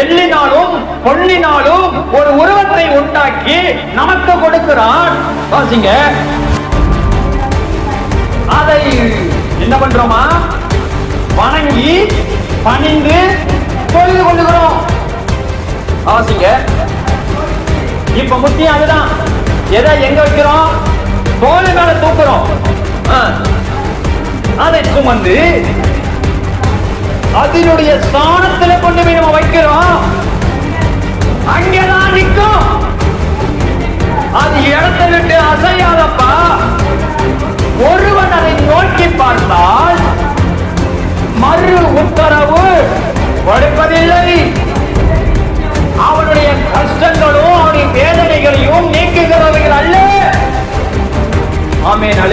வெள்ளினாலும் பொன்னினாலும் ஒரு உருவத்தை உண்டாக்கி நமக்கு கொடுக்கிறான். வாசிங்க. அதை என்ன பண்றோமா? வணங்கி பணிந்து தொழுது கொள்ளுகிறோம். வாசிங்க. இப்ப முக்கியம் அதுதான். எதை எங்க வைக்கிறோம்? தோல் மேல தூக்குறோம். அதை சுமந்து அதனுடைய ஸ்தானத்துல கொண்டு போய் நம்ம வைக்கிறோம். அங்கேதான் நிற்கும். அது இடத்தை விட்டு அசையாதப்பா. ஒருவன் அதை நோக்கி பார்த்தால் மறு உத்தரவு கொடுப்பதில்லை. அவனுடைய கஷ்டங்களும் அவனுடைய வேதனைகளையும் நீக்குகிறவர்கள் அல்ல. ஆமென்.